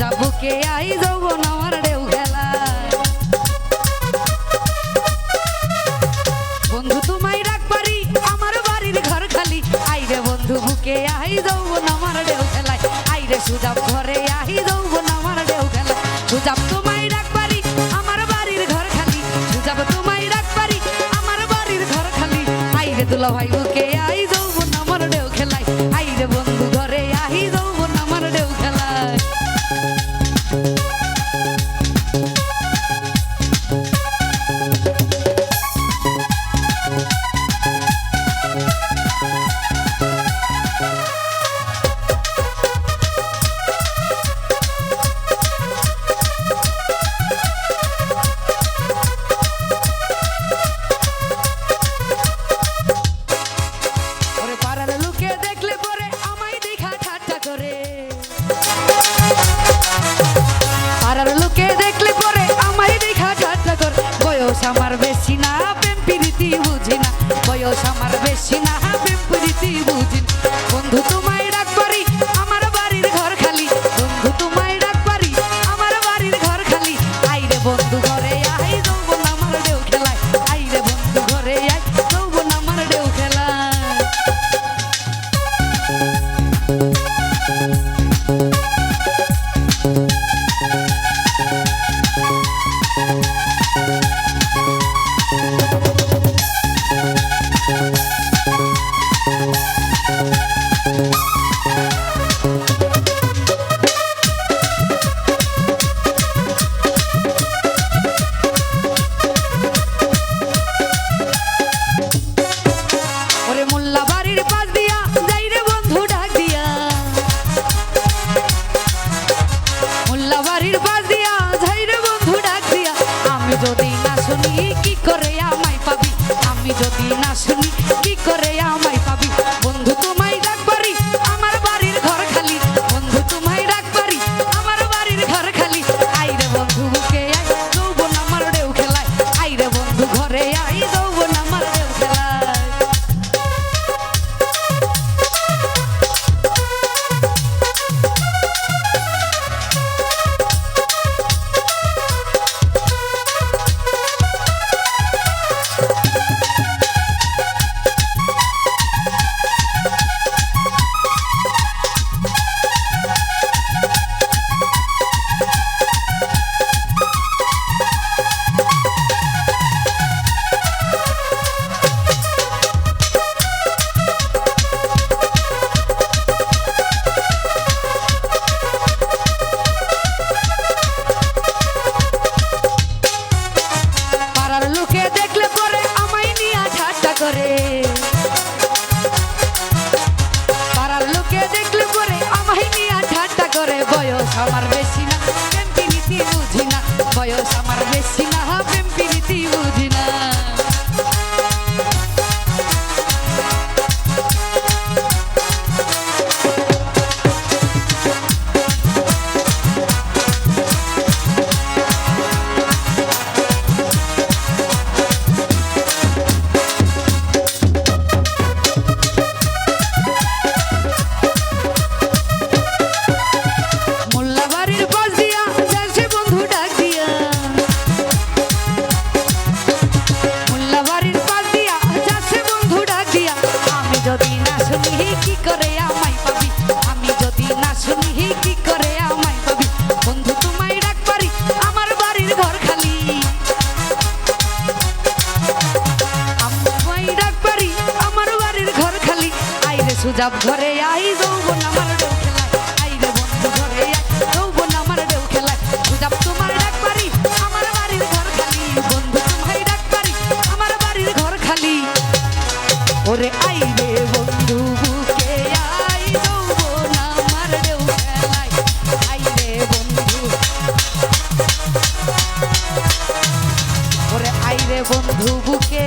সোজা বুকে আই যৌবন আমার ঢেউ খেলায়। বন্ধু তোমায় ডাক পারি আমার বাড়ির ঘর খালি, আইরে বন্ধু বুকে আই যৌবন আমার ঢেউ খেলায়। আইরে সুজাব ঘরে আই যৌবন আমার ঢেউ খেলায়। সুজাব তোমায় ডাক পারি আমার বাড়ির ঘর খালি, সুজাব তোমায় ডাক পারি আমার বাড়ির ঘর খালি। আইরে দুলা ভাই বুকে আই যৌবন আমার ঢেউ খেলায়। আইরে বন্ধু ঘরে আই যৌবন আমার ঢেউ খেলায়। বয়স আমার বেশি না প্রেম প্রীতি বুঝি না, বয়স আমার বেশি না প্রেম প্রীতি বুঝি না। বন্ধু তোমায় ডাক পারি আমার বাড়ির ঘর খালি, বন্ধু তোমায় ডাক পারি আমার বাড়ির ঘর খালি। আইরে বন্ধু ঘরে আই যৌবন আমার ঢেউ খেলায়। আইরে বন্ধু ঘরে আই যৌবন আমার ঢেউ খেলায়। যদি না শুনি কি করে আমায় পাবি, আমি যদি না শুনি কি করে আমায় পাবি। বন্ধু তোমায় ডাক পারি আমার বাড়ির ঘর খালি, বন্ধু তোমায় ডাক পারি আমার বাড়ির ঘর খালি। আইরে বন্ধু বুকে আই যৌবন আমার ঢেউ খেলায়। আইরে বন্ধু ঘরে আই যৌবন আমার ঢেউ খেলায়। পাড়ার লোকে দেখলে পরে আমায় নিয়ে ঠাট্টা করে। বয়স আমার বেশি না প্রেম প্রীতি বুঝি না, বয়স আমার বেশি না প্রেম প্রীতি বুঝি না। যদি না শুনি কি করে আমায় পাবি, আমি যদি না শুনি কি করে আমায় পাবি। বন্ধু তোমায় ডাক পারি আমার বাড়ির ঘর খালি, আমায় ডাক পারি আমার বাড়ির ঘর খালি। আইরে সুজাব ঘরে আই যৌবন আমার ঢেউ খেলায়। আইরে বন্ধু ঘরে আই যৌবন আমার ঢেউ খেলায়। সুজাব তোমার ডাক পারি আমার বাড়ির ঘর খালি, বন্ধু তোমায় ডাক পারি আমার বাড়ির ঘর খালি। ওরে আইরে বন্ধু বুকে আই যৌবন আমার ঢেউ খেলায়। আইরে বন্ধু, ওরে আইরে বন্ধু বুকে